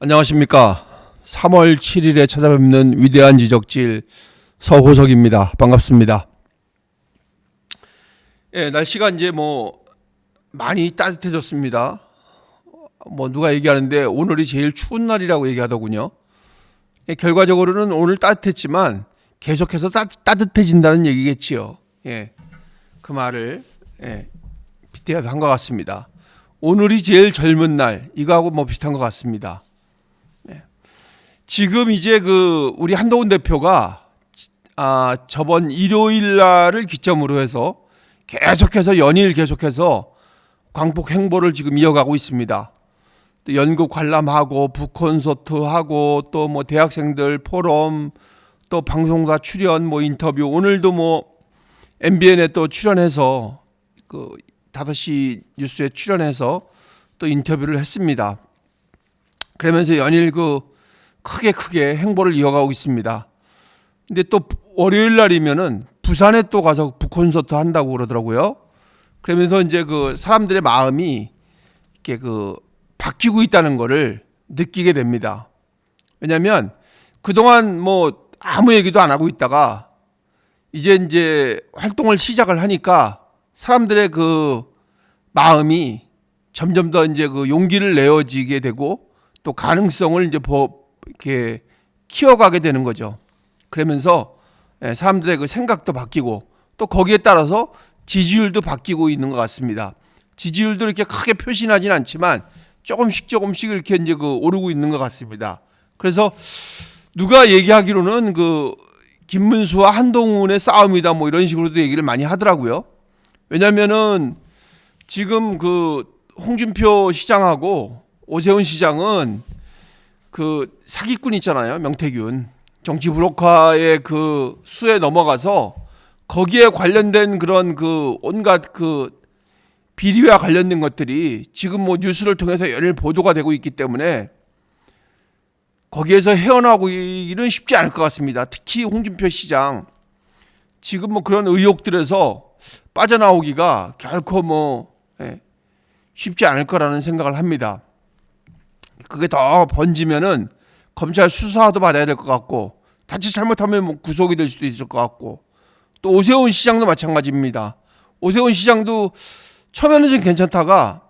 안녕하십니까. 3월 7일에 찾아뵙는 위대한 지적질 서호석입니다. 반갑습니다. 날씨가 이제 많이 따뜻해졌습니다. 누가 얘기하는데 오늘이 제일 추운 날이라고 얘기하더군요. 결과적으로는 오늘 따뜻했지만 계속해서 따뜻해진다는 얘기겠지요. 그 말을 빗대어서 한 것 같습니다. 오늘이 제일 젊은 날, 이거하고 비슷한 것 같습니다. 지금 이제 우리 한동훈 대표가 저번 일요일 날을 기점으로 해서 계속해서 연일 계속해서 광복 행보를 지금 이어가고 있습니다. 또 연극 관람하고 북콘서트하고 또 대학생들 포럼 또 방송사 출연 인터뷰, 오늘도 MBN에 또 출연해서 5시 뉴스에 출연해서 또 인터뷰를 했습니다. 그러면서 연일 크게 행보를 이어가고 있습니다. 근데 또 월요일 날이면은 부산에 또 가서 북콘서트 한다고 그러더라고요. 그러면서 이제 사람들의 마음이 이렇게 바뀌고 있다는 거를 느끼게 됩니다. 왜냐면 그동안 아무 얘기도 안 하고 있다가 이제 활동을 시작을 하니까 사람들의 마음이 점점 더 이제 용기를 내어지게 되고 또 가능성을 이제 이렇게 키워가게 되는 거죠. 그러면서 사람들의 생각도 바뀌고 또 거기에 따라서 지지율도 바뀌고 있는 것 같습니다. 지지율도 이렇게 크게 표시나진 않지만 조금씩 이렇게 이제 오르고 있는 것 같습니다. 그래서 누가 얘기하기로는 김문수와 한동훈의 싸움이다 이런 식으로도 얘기를 많이 하더라고요. 왜냐면은 지금 홍준표 시장하고 오세훈 시장은 사기꾼 있잖아요. 명태균. 정치 브로커의 수에 넘어가서 거기에 관련된 그런 온갖 비리와 관련된 것들이 지금 뉴스를 통해서 연일 보도가 되고 있기 때문에 거기에서 헤어나오기는 쉽지 않을 것 같습니다. 특히 홍준표 시장. 지금 그런 의혹들에서 빠져나오기가 결코 쉽지 않을 거라는 생각을 합니다. 그게 더 번지면은 검찰 수사도 받아야 될 것 같고 자칫 잘못하면 구속이 될 수도 있을 것 같고 또 오세훈 시장도 마찬가지입니다. 오세훈 시장도 처음에는 좀 괜찮다가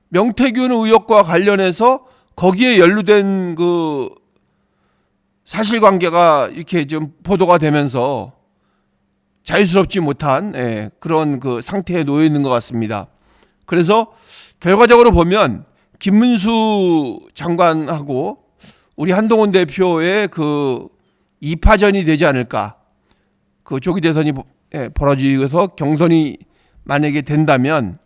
명태균 의혹과 관련해서 거기에 연루된 사실관계가 이렇게 좀 보도가 되면서 자유스럽지 못한 그런 상태에 놓여 있는 것 같습니다. 그래서 결과적으로 보면 김문수 장관하고 우리 한동훈 대표의 2파전이 되지 않을까. 조기 대선이 벌어지고서 경선이 만약에 된다면,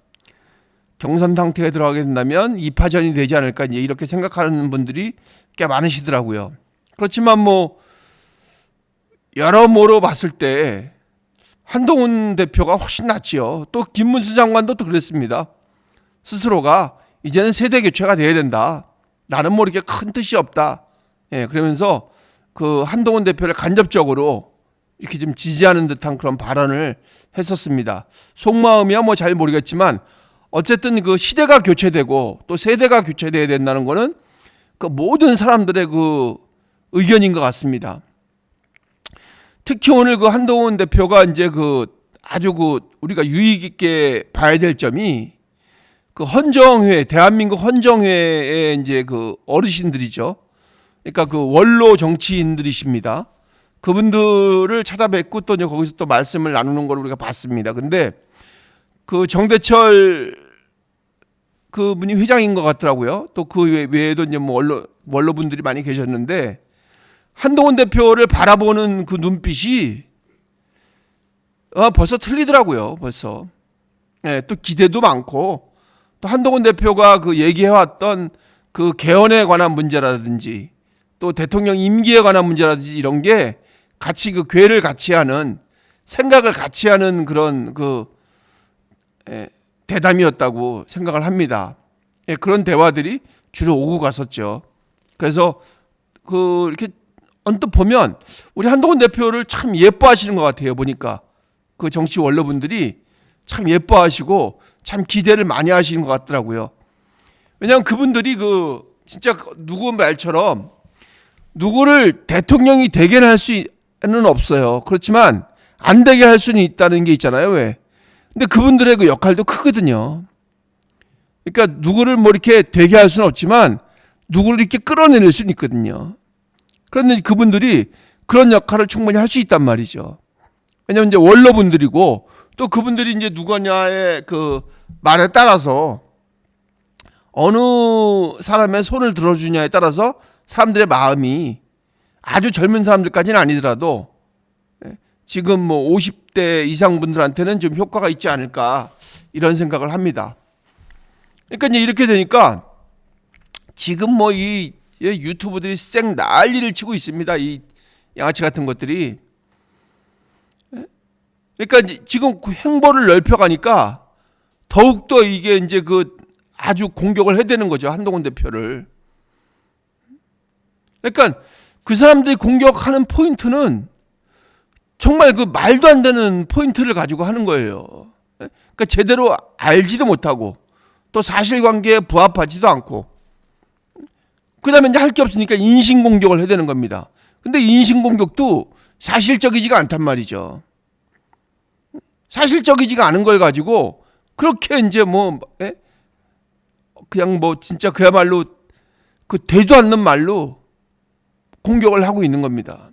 경선 상태에 들어가게 된다면 2파전이 되지 않을까 이렇게 생각하는 분들이 꽤 많으시더라고요. 그렇지만 여러모로 봤을 때 한동훈 대표가 훨씬 낫지요. 또 김문수 장관도 또 그랬습니다. 스스로가 이제는 세대 교체가 돼야 된다. 나는 이렇게 큰 뜻이 없다. 그러면서 한동훈 대표를 간접적으로 이렇게 좀 지지하는 듯한 그런 발언을 했었습니다. 속마음이야 잘 모르겠지만 어쨌든 시대가 교체되고 또 세대가 교체돼야 된다는 거는 모든 사람들의 의견인 것 같습니다. 특히 오늘 한동훈 대표가 이제 아주 우리가 유익 있게 봐야 될 점이 헌정회, 대한민국 헌정회의 이제 어르신들이죠. 그러니까 원로 정치인들이십니다. 그분들을 찾아뵙고 또 이제 거기서 또 말씀을 나누는 걸 우리가 봤습니다. 근데 정대철 그분이 회장인 것 같더라고요. 또 외에도 이제 원로분들이 많이 계셨는데 한동훈 대표를 바라보는 눈빛이 벌써 틀리더라고요. 벌써. 또 기대도 많고 또 한동훈 대표가 얘기해왔던 개헌에 관한 문제라든지 또 대통령 임기에 관한 문제라든지 이런 게 같이 궤를 같이 하는, 생각을 같이 하는 그런 대담이었다고 생각을 합니다. 그런 대화들이 주로 오고 갔었죠. 그래서 이렇게 언뜻 보면 우리 한동훈 대표를 참 예뻐하시는 것 같아요. 보니까 정치 원로분들이 참 예뻐하시고 참 기대를 많이 하시는 것 같더라고요. 왜냐하면 그분들이 진짜 누구 말처럼 누구를 대통령이 되게 할 수는 없어요. 그렇지만 안 되게 할 수는 있다는 게 있잖아요. 왜? 근데 그분들의 그 역할도 크거든요. 그러니까 누구를 뭐 이렇게 되게 할 수는 없지만 누구를 이렇게 끌어내릴 수는 있거든요. 그런데 그분들이 그런 역할을 충분히 할 수 있단 말이죠. 왜냐면 이제 원로분들이고 또 그분들이 이제 누구냐의 그 말에 따라서 어느 사람의 손을 들어주냐에 따라서 사람들의 마음이 아주 젊은 사람들까지는 아니더라도 지금 뭐 50대 이상 분들한테는 좀 효과가 있지 않을까 이런 생각을 합니다. 그러니까 이제 이렇게 되니까 지금 뭐 이 유튜브들이 쌩 난리를 치고 있습니다. 이 양아치 같은 것들이. 그러니까 지금 그 행보를 넓혀가니까 더욱더 이게 이제 그 아주 공격을 해대는 거죠. 한동훈 대표를. 그러니까 그 사람들이 공격하는 포인트는 정말 그 말도 안 되는 포인트를 가지고 하는 거예요. 그러니까 제대로 알지도 못하고 또 사실관계에 부합하지도 않고 그 다음에 이제 할 게 없으니까 인신공격을 해야 되는 겁니다. 근데 인신공격도 사실적이지가 않단 말이죠. 사실적이지가 않은 걸 가지고 그렇게 이제 뭐 그냥 뭐 진짜 그야말로 그 되도 않는 말로 공격을 하고 있는 겁니다.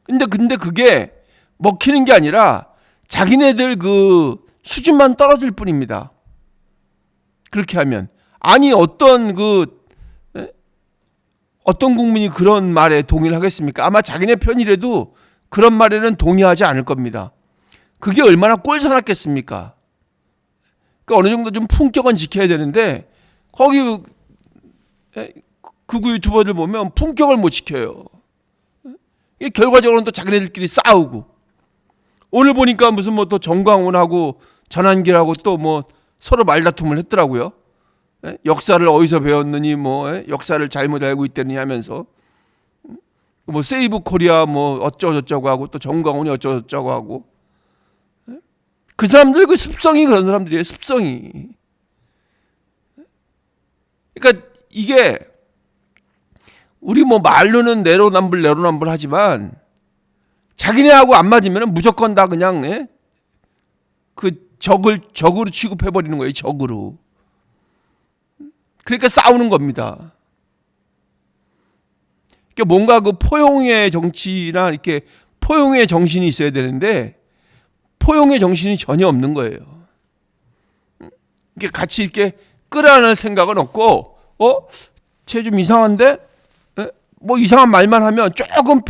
근데 그게 먹히는 게 아니라 자기네들 그 수준만 떨어질 뿐입니다. 그렇게 하면 아니 어떤 국민이 그런 말에 동의를 하겠습니까? 아마 자기네 편이라도 그런 말에는 동의하지 않을 겁니다. 그게 얼마나 꼴사납겠습니까? 그러니까 어느 정도 좀 품격은 지켜야 되는데 거기 극우 유튜버들 보면 품격을 못 지켜요. 결과적으로는 또 자기네들끼리 싸우고 오늘 보니까 무슨 뭐 또 정광훈하고 전한길하고 또 뭐 서로 말다툼을 했더라고요. 역사를 어디서 배웠느니 뭐 역사를 잘못 알고 있다니 하면서 뭐 세이브 코리아 뭐 어쩌고저쩌고 하고 또 정광훈이 어쩌고저쩌고 하고 그 사람들 그 습성이 그런 사람들이에요. 습성이. 그러니까 이게 우리 뭐 말로는 내로남불 하지만 자기네하고 안 맞으면 무조건 다 그냥 그 적으로 취급해 버리는 거예요. 적으로. 그러니까 싸우는 겁니다. 그러니까 뭔가 그 포용의 정치나 이렇게 포용의 정신이 있어야 되는데 포용의 정신이 전혀 없는 거예요. 이렇게 같이 이렇게 끌어안을 생각은 없고, 쟤 좀 이상한데? 뭐 이상한 말만 하면 조금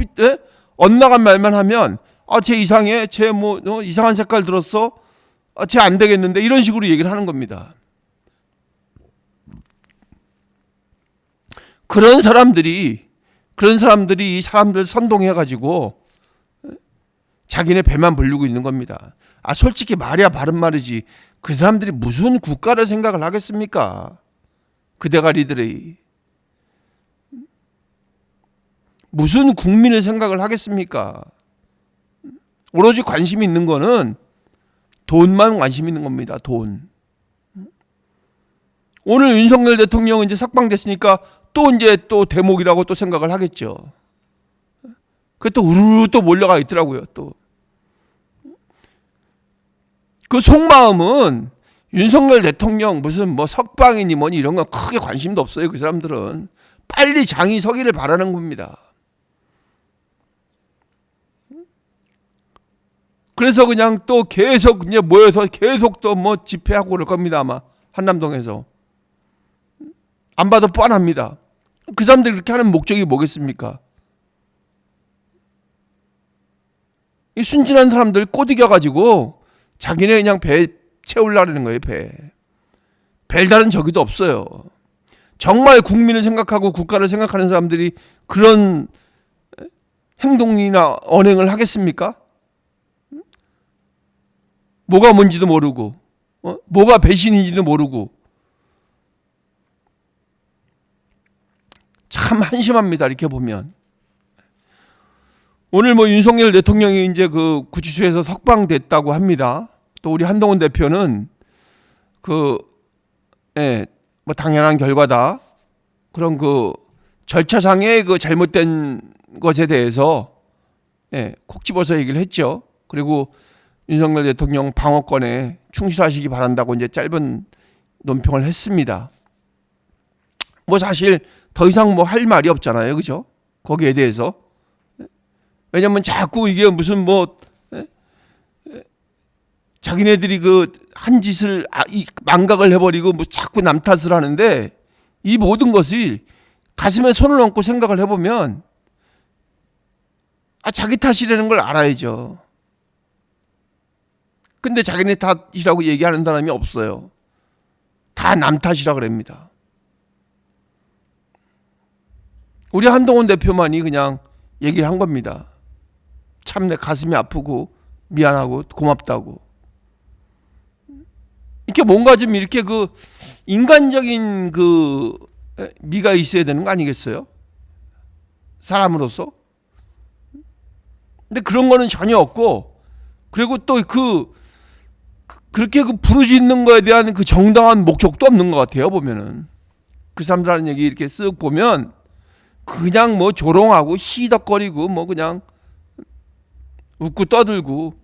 엇나간 말만 하면 쟤 이상해, 쟤 뭐 이상한 색깔 들었어, 쟤 안 되겠는데 이런 식으로 얘기를 하는 겁니다. 그런 사람들이 이 사람들 선동해가지고 자기네 배만 부르고 있는 겁니다. 솔직히 말이야 바른 말이지. 그 사람들이 무슨 국가를 생각을 하겠습니까? 그 대가리들이. 무슨 국민을 생각을 하겠습니까? 오로지 관심이 있는 거는 돈만 관심 있는 겁니다. 돈. 오늘 윤석열 대통령은 이제 석방됐으니까 또 이제 또 대목이라고 또 생각을 하겠죠. 그 또 우르르 또 몰려가 있더라고요. 또. 그 속마음은 윤석열 대통령 무슨 뭐 석방이니 뭐니 이런 건 크게 관심도 없어요. 그 사람들은 빨리 장이 서기를 바라는 겁니다. 그래서 그냥 또 계속 이제 모여서 계속 또 뭐 집회하고 그럴 겁니다. 아마 한남동에서. 안 봐도 뻔합니다. 그 사람들이 그렇게 하는 목적이 뭐겠습니까? 이 순진한 사람들 꼬드겨가지고 자기네 그냥 배 채우려는 거예요. 별다른 적이도 없어요. 정말 국민을 생각하고 국가를 생각하는 사람들이 그런 행동이나 언행을 하겠습니까? 뭐가 뭔지도 모르고 뭐가 배신인지도 모르고 참 한심합니다. 이렇게 보면. 오늘 뭐 윤석열 대통령이 이제 그 구치소에서 석방됐다고 합니다. 또 우리 한동훈 대표는 뭐 당연한 결과다. 그런 그 절차상의 그 잘못된 것에 대해서 콕 집어서 얘기를 했죠. 그리고 윤석열 대통령 방어권에 충실하시기 바란다고 이제 짧은 논평을 했습니다. 뭐 사실 더 이상 뭐 할 말이 없잖아요, 그죠? 거기에 대해서. 왜냐면 자꾸 이게 무슨 뭐 자기네들이 그 한 짓을 망각을 해버리고 뭐 자꾸 남 탓을 하는데, 이 모든 것이 가슴에 손을 얹고 생각을 해보면 자기 탓이라는 걸 알아야죠. 근데 자기네 탓이라고 얘기하는 사람이 없어요. 다 남 탓이라 그럽니다. 우리 한동훈 대표만이 그냥 얘기를 한 겁니다. 참 내 가슴이 아프고 미안하고 고맙다고. 이렇게 뭔가 좀 이렇게 그 인간적인 그 미가 있어야 되는 거 아니겠어요? 사람으로서. 근데 그런 거는 전혀 없고, 그리고 또 그렇게 그 부르짖는 거에 대한 그 정당한 목적도 없는 것 같아요, 보면은. 그 사람들 하는 얘기 이렇게 쓱 보면 그냥 뭐 조롱하고 희덕거리고 뭐 그냥 웃고 떠들고.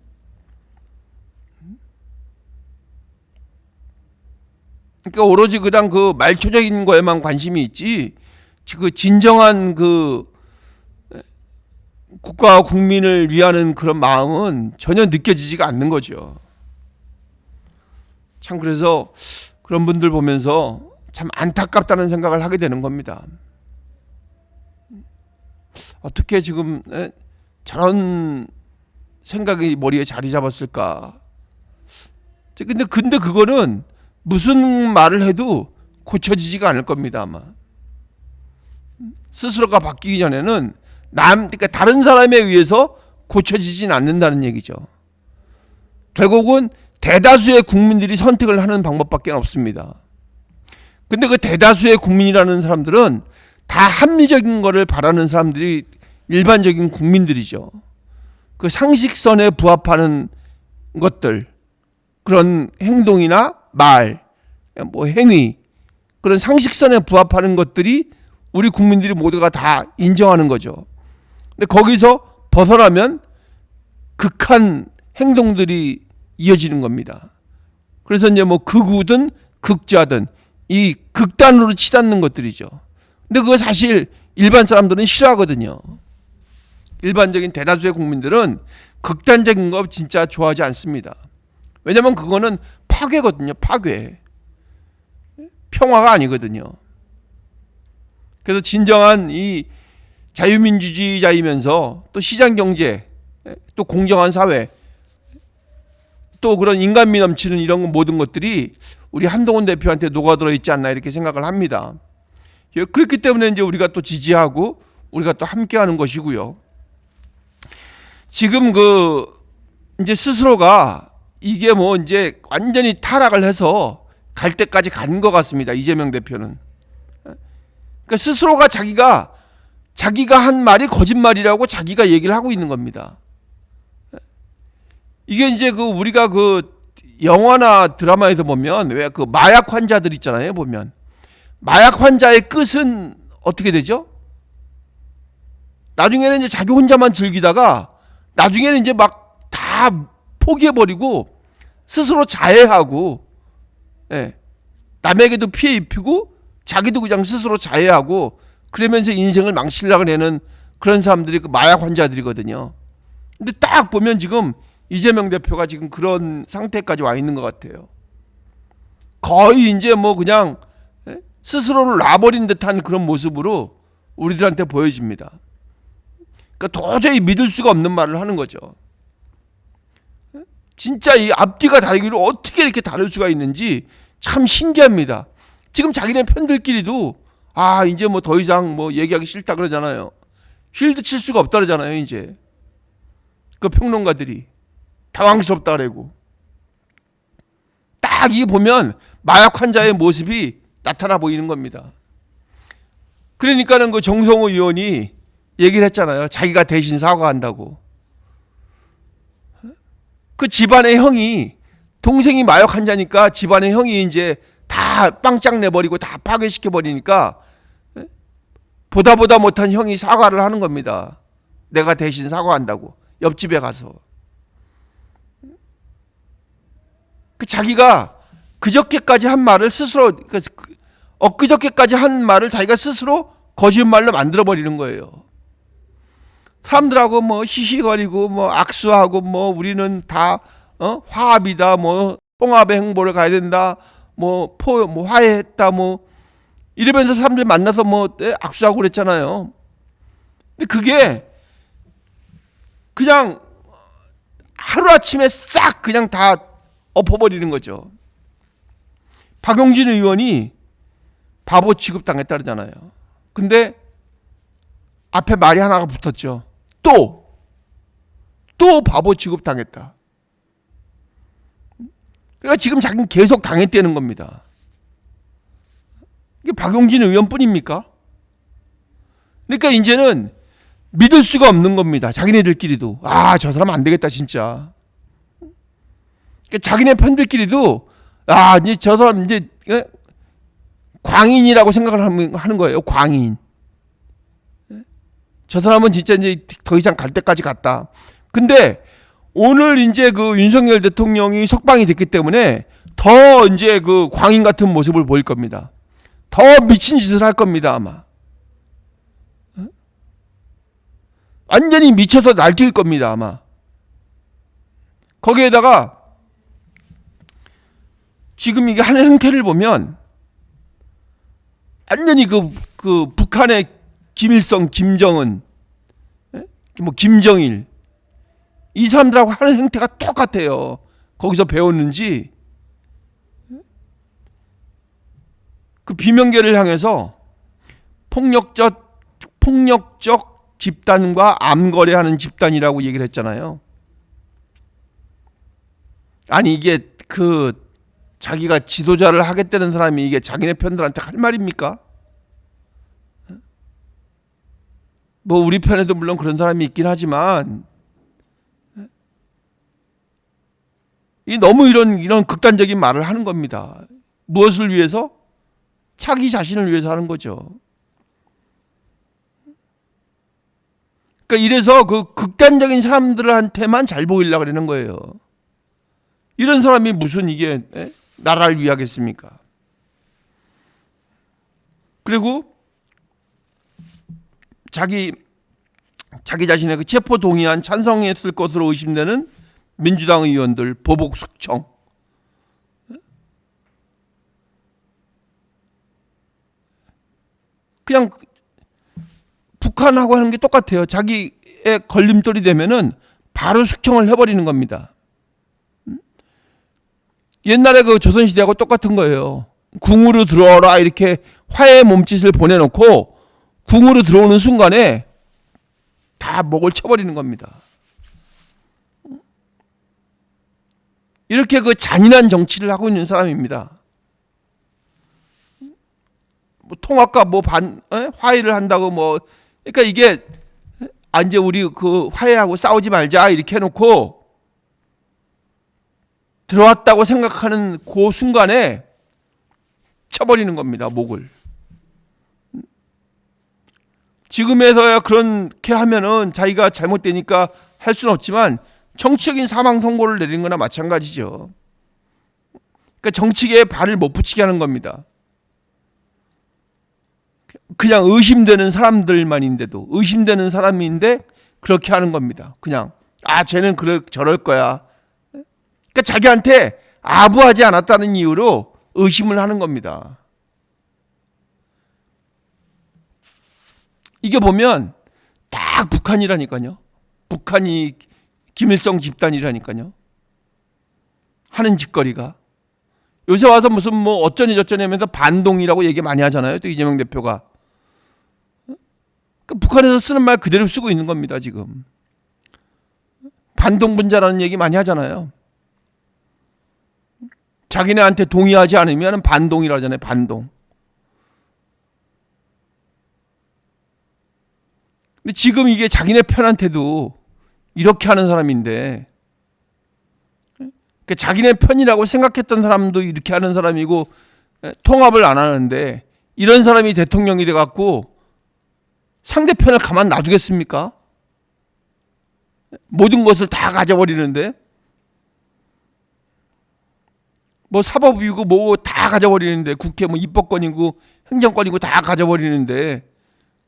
그러니까 오로지 그냥 그 말초적인 거에만 관심이 있지, 그 진정한 그 국가와 국민을 위하는 그런 마음은 전혀 느껴지지가 않는 거죠. 참 그래서 그런 분들 보면서 참 안타깝다는 생각을 하게 되는 겁니다. 어떻게 지금 저런 생각이 머리에 자리 잡았을까? 근데 그거는 무슨 말을 해도 고쳐지지가 않을 겁니다, 아마. 스스로가 바뀌기 전에는 그러니까 다른 사람에 의해서 고쳐지진 않는다는 얘기죠. 결국은 대다수의 국민들이 선택을 하는 방법밖에 없습니다. 근데 그 대다수의 국민이라는 사람들은 다 합리적인 거를 바라는 사람들이 일반적인 국민들이죠. 그 상식선에 부합하는 것들, 그런 행동이나 말, 뭐 행위, 그런 상식선에 부합하는 것들이 우리 국민들이 모두가 다 인정하는 거죠. 근데 거기서 벗어나면 극한 행동들이 이어지는 겁니다. 그래서 이제 뭐 극우든 극좌든 이 극단으로 치닫는 것들이죠. 근데 그거 사실 일반 사람들은 싫어하거든요. 일반적인 대다수의 국민들은 극단적인 거 진짜 좋아하지 않습니다. 왜냐면 그거는 파괴거든요. 파괴. 평화가 아니거든요. 그래서 진정한 이 자유민주주의자이면서 또 시장경제, 또 공정한 사회, 또 그런 인간미 넘치는 이런 모든 것들이 우리 한동훈 대표한테 녹아들어 있지 않나 이렇게 생각을 합니다. 그렇기 때문에 이제 우리가 또 지지하고 우리가 또 함께하는 것이고요. 지금 이제 스스로가 이게 뭐 이제 완전히 타락을 해서 갈 때까지 간 것 같습니다. 이재명 대표는. 그러니까 스스로가 자기가 한 말이 거짓말이라고 자기가 얘기를 하고 있는 겁니다. 이게 이제 우리가 영화나 드라마에서 보면 왜 마약 환자들 있잖아요. 보면 마약 환자의 끝은 어떻게 되죠? 나중에는 이제 자기 혼자만 즐기다가 나중에는 이제 막 다 포기해버리고 스스로 자해하고, 남에게도 피해 입히고 자기도 그냥 스스로 자해하고 그러면서 인생을 망치려고 하는 그런 사람들이 마약 환자들이거든요. 근데 딱 보면 지금 이재명 대표가 지금 그런 상태까지 와 있는 것 같아요. 거의 이제 뭐 그냥 스스로를 놔버린 듯한 그런 모습으로 우리들한테 보여집니다. 그러니까 도저히 믿을 수가 없는 말을 하는 거죠. 진짜 이 앞뒤가 다르기를 어떻게 이렇게 다를 수가 있는지 참 신기합니다. 지금 자기네 편들끼리도 이제 뭐 더 이상 뭐 얘기하기 싫다 그러잖아요. 쉴드 칠 수가 없다 그러잖아요. 이제 그 평론가들이 당황스럽다 그러고, 딱 이 보면 마약 환자의 모습이 나타나 보이는 겁니다. 그러니까는 그 정성호 의원이 얘기를 했잖아요. 자기가 대신 사과한다고. 그 집안의 형이, 동생이 마약 환자니까 집안의 형이 이제 다 빵짝 내버리고 다 파괴시켜버리니까 보다 못한 형이 사과를 하는 겁니다. 내가 대신 사과한다고 옆집에 가서. 그 자기가 그저께까지 한 말을 스스로, 엊그저께까지 한 말을 자기가 스스로 거짓말로 만들어 버리는 거예요. 사람들하고 뭐 히히거리고 뭐 악수하고 뭐 우리는 다 화합이다, 뭐 통합의 행보를 가야 된다, 뭐 화해했다, 뭐 이러면서 사람들 만나서 뭐 악수하고 그랬잖아요. 근데 그게 그냥 하루아침에 싹 그냥 다 엎어버리는 거죠. 박용진 의원이 바보 취급당했다 그러잖아요. 근데 앞에 말이 하나가 붙었죠. 또 바보 취급당했다. 그러니까 지금 자기는 계속 당했다는 겁니다. 이게 박용진 의원뿐입니까? 그러니까 이제는 믿을 수가 없는 겁니다. 자기네들끼리도. 저 사람 안 되겠다 진짜. 그러니까 자기네 편들끼리도 이제 저 사람 이제 광인이라고 생각을 하는 거예요. 광인. 저 사람은 진짜 이제 더 이상 갈 때까지 갔다. 근데 오늘 이제 그 윤석열 대통령이 석방이 됐기 때문에 더 이제 그 광인 같은 모습을 보일 겁니다. 더 미친 짓을 할 겁니다, 아마. 완전히 미쳐서 날뛸 겁니다, 아마. 거기에다가 지금 이게 하는 형태를 보면 완전히 그 북한의 김일성, 김정은, 뭐 김정일 이 사람들하고 하는 형태가 똑같아요. 거기서 배웠는지 그 비명계를 향해서 폭력적 집단과 암거래하는 집단이라고 얘기를 했잖아요. 아니 이게 자기가 지도자를 하겠다는 사람이 이게 자기네 편들한테 할 말입니까? 뭐 우리 편에도 물론 그런 사람이 있긴 하지만 이 너무 이런 극단적인 말을 하는 겁니다. 무엇을 위해서? 자기 자신을 위해서 하는 거죠. 그러니까 이래서 그 극단적인 사람들한테만 잘 보이려고 그러는 거예요. 이런 사람이 무슨 이게 나라를 위하겠습니까? 그리고 자기 자신의 그 체포 동의안 찬성했을 것으로 의심되는 민주당 의원들 보복 숙청. 그냥 북한하고 하는 게 똑같아요. 자기의 걸림돌이 되면은 바로 숙청을 해버리는 겁니다. 옛날에 그 조선시대하고 똑같은 거예요. 궁으로 들어오라 이렇게 화해 몸짓을 보내놓고 궁으로 들어오는 순간에 다 목을 쳐버리는 겁니다. 이렇게 그 잔인한 정치를 하고 있는 사람입니다. 뭐 통합과 화해를 한다고 그러니까 이게 이제 우리 그 화해하고 싸우지 말자 이렇게 해놓고 들어왔다고 생각하는 그 순간에 쳐버리는 겁니다. 목을. 지금에서야 그렇게 하면은 자기가 잘못되니까 할 수는 없지만 정치적인 사망 선고를 내리는 거나 마찬가지죠. 그러니까 정치계에 발을 못 붙이게 하는 겁니다. 그냥 의심되는 사람들만인데도 의심되는 사람인데 그렇게 하는 겁니다. 그냥 쟤는 저럴 거야. 그러니까 자기한테 아부하지 않았다는 이유로 의심을 하는 겁니다. 이게 보면 딱 북한이라니까요. 북한이 김일성 집단이라니까요. 하는 짓거리가. 요새 와서 무슨 어쩌니 저쩌니 하면서 반동이라고 얘기 많이 하잖아요. 또 이재명 대표가. 그러니까 북한에서 쓰는 말 그대로 쓰고 있는 겁니다. 지금. 반동분자라는 얘기 많이 하잖아요. 자기네한테 동의하지 않으면 반동이라 하잖아요. 반동. 근데 지금 이게 자기네 편한테도 이렇게 하는 사람인데, 그러니까 자기네 편이라고 생각했던 사람도 이렇게 하는 사람이고 통합을 안 하는데 이런 사람이 대통령이 돼갖고 상대편을 가만 놔두겠습니까? 모든 것을 다 가져버리는데, 뭐 사법이고 뭐 다 가져버리는데, 국회 뭐 입법권이고 행정권이고 다 가져버리는데,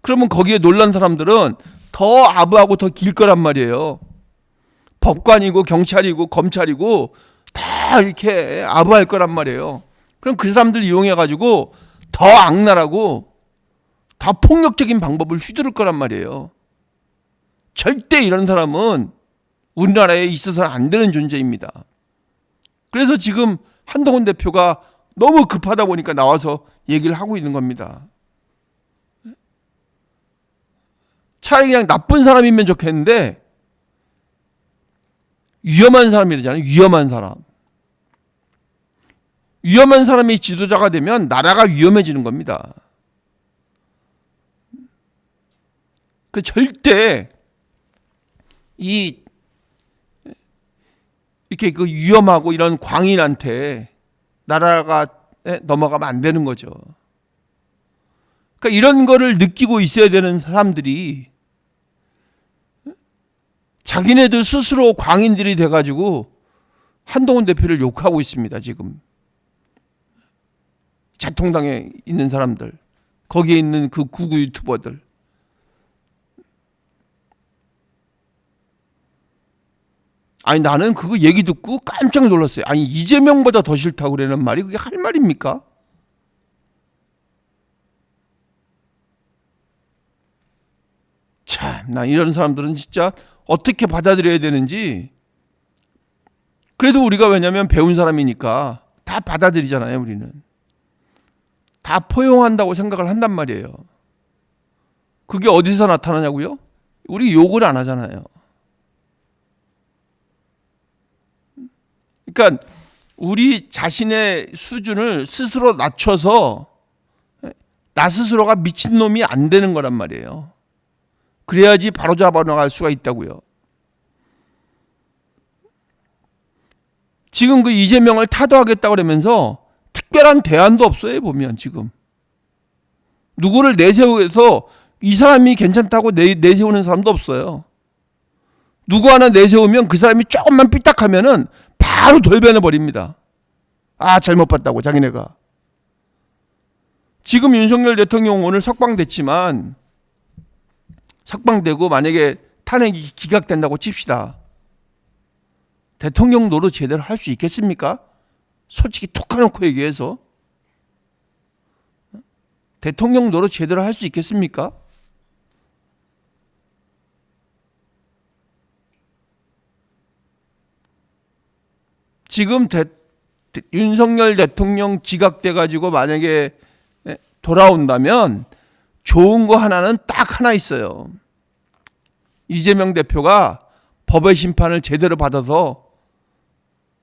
그러면 거기에 놀란 사람들은 더 아부하고 더 길 거란 말이에요. 법관이고 경찰이고 검찰이고 다 이렇게 아부할 거란 말이에요. 그럼 그 사람들 이용해가지고 더 악랄하고 더 폭력적인 방법을 휘두를 거란 말이에요. 절대 이런 사람은 우리나라에 있어서는 안 되는 존재입니다. 그래서 지금 한동훈 대표가 너무 급하다 보니까 나와서 얘기를 하고 있는 겁니다. 차라리 그냥 나쁜 사람이면 좋겠는데, 위험한 사람이라잖아요. 위험한 사람. 위험한 사람이 지도자가 되면 나라가 위험해지는 겁니다. 그 절대 이렇게 그 위험하고 이런 광인한테 나라가 넘어가면 안 되는 거죠. 그러니까 이런 거를 느끼고 있어야 되는 사람들이 자기네들 스스로 광인들이 돼가지고 한동훈 대표를 욕하고 있습니다. 지금 자통당에 있는 사람들, 거기에 있는 그 구구 유튜버들. 아니 나는 그거 얘기 듣고 깜짝 놀랐어요. 아니 이재명보다 더 싫다고 그러는 말이 그게 할 말입니까? 참, 나 이런 사람들은 진짜 어떻게 받아들여야 되는지. 그래도 우리가 왜냐면 배운 사람이니까 다 받아들이잖아요. 우리는 다 포용한다고 생각을 한단 말이에요. 그게 어디서 나타나냐고요? 우리 욕을 안 하잖아요. 그러니까 우리 자신의 수준을 스스로 낮춰서 나 스스로가 미친놈이 안 되는 거란 말이에요. 그래야지 바로잡아 나갈 수가 있다고요. 지금 그 이재명을 타도하겠다고 그러면서 특별한 대안도 없어요. 보면 지금 누구를 내세워서 이 사람이 괜찮다고 내세우는 사람도 없어요. 누구 하나 내세우면 그 사람이 조금만 삐딱하면은 바로 돌변해 버립니다. 아, 잘못 봤다고 자기네가. 지금 윤석열 대통령 오늘 석방됐지만, 석방되고 만약에 탄핵이 기각된다고 칩시다. 대통령 노릇 제대로 할 수 있겠습니까? 솔직히 톡 까놓고 얘기해서 대통령 노릇 제대로 할 수 있겠습니까? 지금 윤석열 대통령 기각돼 가지고 만약에 돌아온다면 좋은 거 하나는 딱 하나 있어요. 이재명 대표가 법의 심판을 제대로 받아서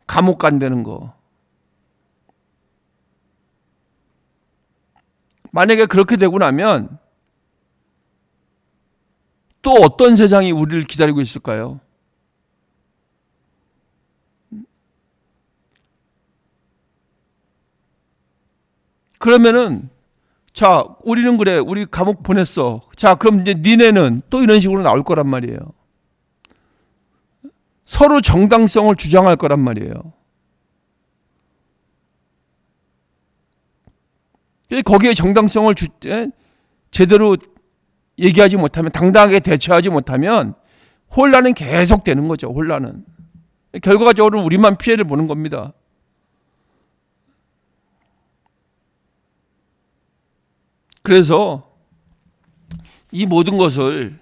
감옥 간다는 거. 만약에 그렇게 되고 나면 또 어떤 세상이 우리를 기다리고 있을까요? 그러면은 자, 우리는 그래, 우리 감옥 보냈어. 자, 그럼 이제 니네는 또 이런 식으로 나올 거란 말이에요. 서로 정당성을 주장할 거란 말이에요. 거기에 정당성을 제대로 얘기하지 못하면, 당당하게 대처하지 못하면 혼란은 계속되는 거죠. 혼란은. 결과적으로 우리만 피해를 보는 겁니다. 그래서 이 모든 것을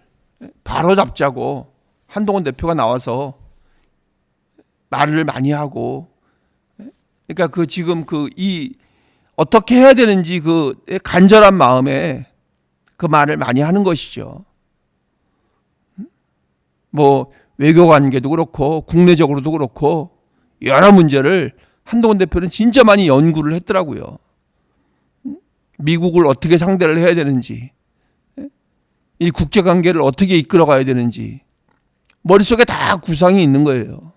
바로잡자고 한동훈 대표가 나와서 말을 많이 하고, 그러니까 그 지금 어떻게 해야 되는지 그 간절한 마음에 그 말을 많이 하는 것이죠. 뭐 외교 관계도 그렇고 국내적으로도 그렇고 여러 문제를 한동훈 대표는 진짜 많이 연구를 했더라고요. 미국을 어떻게 상대를 해야 되는지, 이 국제관계를 어떻게 이끌어가야 되는지 머릿속에 다 구상이 있는 거예요.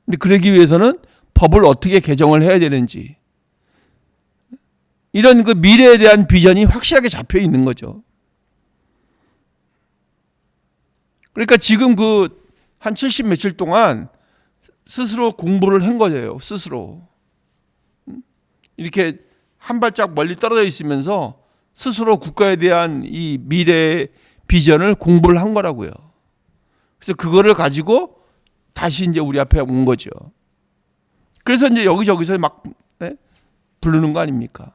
근데 그러기 위해서는 법을 어떻게 개정을 해야 되는지, 이런 그 미래에 대한 비전이 확실하게 잡혀 있는 거죠. 그러니까 지금 그 한 70 며칠 동안 스스로 공부를 한 거예요. 스스로. 이렇게 한 발짝 멀리 떨어져 있으면서 스스로 국가에 대한 이 미래의 비전을 공부를 한 거라고요. 그래서 그거를 가지고 다시 이제 우리 앞에 온 거죠. 그래서 이제 여기저기서 막 부르는 거 아닙니까?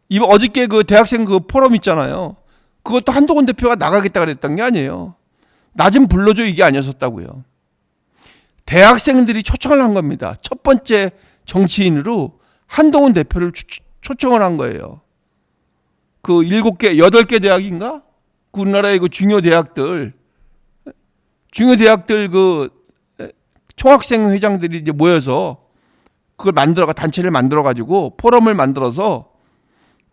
이번 어저께 그 대학생 그 포럼 있잖아요. 그것도 한동훈 대표가 나가겠다 그랬던 게 아니에요. 나 좀 불러줘 이게 아니었었다고요. 대학생들이 초청을 한 겁니다. 첫 번째 정치인으로 한동훈 대표를 초청을 한 거예요. 그 7개, 8개 대학인가? 그 우리나라의 그 중요 대학들 그 총학생 회장들이 이제 모여서 그걸 단체를 만들어가지고 포럼을 만들어서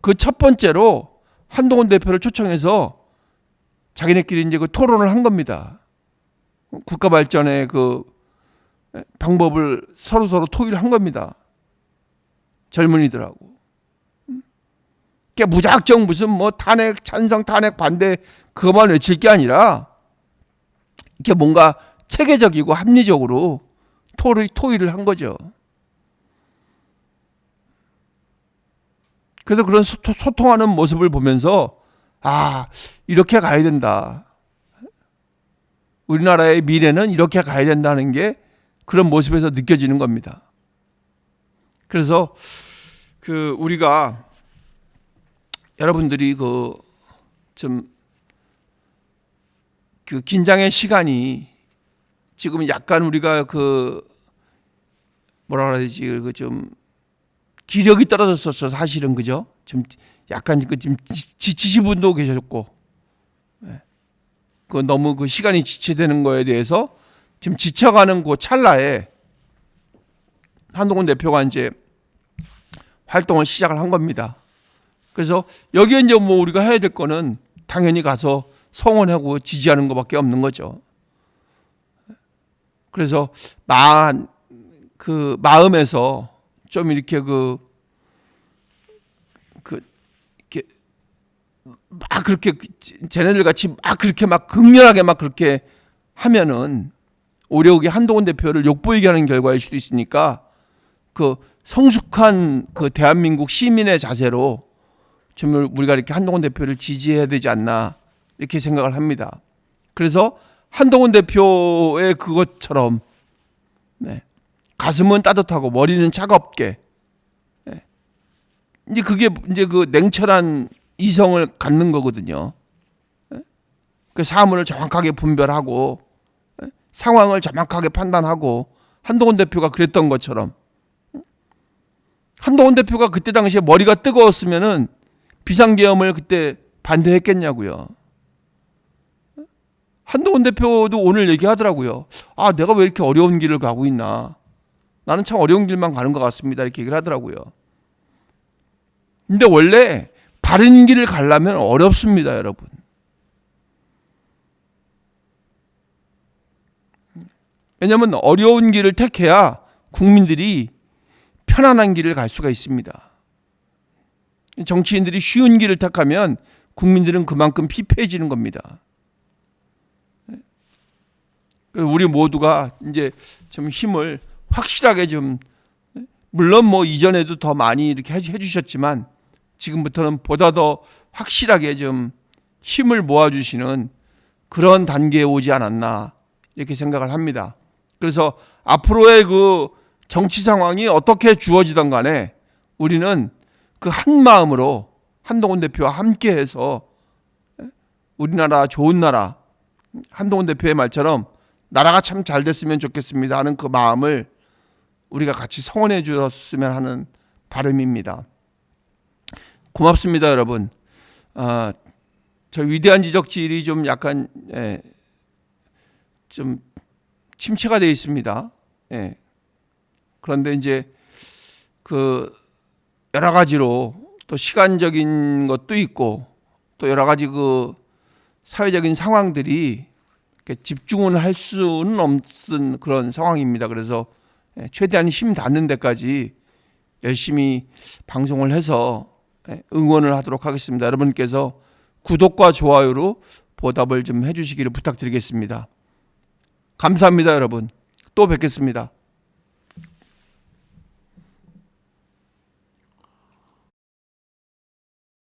그 첫 번째로 한동훈 대표를 초청해서 자기네끼리 이제 그 토론을 한 겁니다. 국가 발전의 그 방법을 서로 토의를 한 겁니다. 젊은이들하고. 그게 무작정 무슨 뭐 탄핵 찬성 탄핵 반대 그것만 외칠 게 아니라 이게 뭔가 체계적이고 합리적으로 토의를 한 거죠. 그래서 그런 소통하는 모습을 보면서 이렇게 가야 된다. 우리나라의 미래는 이렇게 가야 된다는 게 그런 모습에서 느껴지는 겁니다. 그래서 그 우리가 여러분들이 그 긴장의 시간이 지금 약간 우리가 그 뭐라 그래야 되지 그 좀 기력이 떨어졌었어 사실은 그죠? 좀 약간 좀 지치신 분도 계셨고, 그 너무 그 시간이 지체되는 거에 대해서 지금 지쳐가는 그 찰나에 한동훈 대표가 이제 활동을 시작을 한 겁니다. 그래서 여기에 이제 뭐 우리가 해야 될 거는 당연히 가서 성원하고 지지하는 것밖에 없는 거죠. 그래서 그 마음에서 좀 이렇게 이렇게 막 그렇게 쟤네들 같이 막 그렇게 막 극렬하게 막 그렇게 하면은 오히려 그게 한동훈 대표를 욕보이게 하는 결과일 수도 있으니까 그 성숙한 그 대한민국 시민의 자세로 좀 우리가 이렇게 한동훈 대표를 지지해야 되지 않나 이렇게 생각을 합니다. 그래서 한동훈 대표의 그것처럼 가슴은 따뜻하고 머리는 차갑게 이제 그게 이제 그 냉철한 이성을 갖는 거거든요. 그 사물을 정확하게 분별하고 상황을 정확하게 판단하고 한동훈 대표가 그랬던 것처럼 한동훈 대표가 그때 당시에 머리가 뜨거웠으면은 비상계엄을 그때 반대했겠냐고요. 한동훈 대표도 오늘 얘기하더라고요. 내가 왜 이렇게 어려운 길을 가고 있나. 나는 참 어려운 길만 가는 것 같습니다. 이렇게 얘기를 하더라고요. 근데 원래 바른 길을 가려면 어렵습니다, 여러분. 왜냐하면 어려운 길을 택해야 국민들이 편안한 길을 갈 수가 있습니다. 정치인들이 쉬운 길을 택하면 국민들은 그만큼 피폐해지는 겁니다. 우리 모두가 이제 좀 힘을 확실하게 좀, 물론 뭐 이전에도 더 많이 이렇게 해주셨지만 지금부터는 보다 더 확실하게 좀 힘을 모아주시는 그런 단계에 오지 않았나 이렇게 생각을 합니다. 그래서 앞으로의 그 정치 상황이 어떻게 주어지던 간에 우리는 그 한 마음으로 한동훈 대표와 함께해서 우리나라 좋은 나라, 한동훈 대표의 말처럼 나라가 참 잘 됐으면 좋겠습니다 하는 그 마음을 우리가 같이 성원해 주었으면 하는 바람입니다. 고맙습니다, 여러분. 저 위대한 지적질이 좀 약간 좀 침체가 되어 있습니다. 그런데 이제 그 여러 가지로 또 시간적인 것도 있고 또 여러 가지 그 사회적인 상황들이 집중은 할 수는 없는 그런 상황입니다. 그래서 최대한 힘 닿는 데까지 열심히 방송을 해서 응원을 하도록 하겠습니다. 여러분께서 구독과 좋아요로 보답을 좀 해주시기를 부탁드리겠습니다. 감사합니다, 여러분. 또 뵙겠습니다.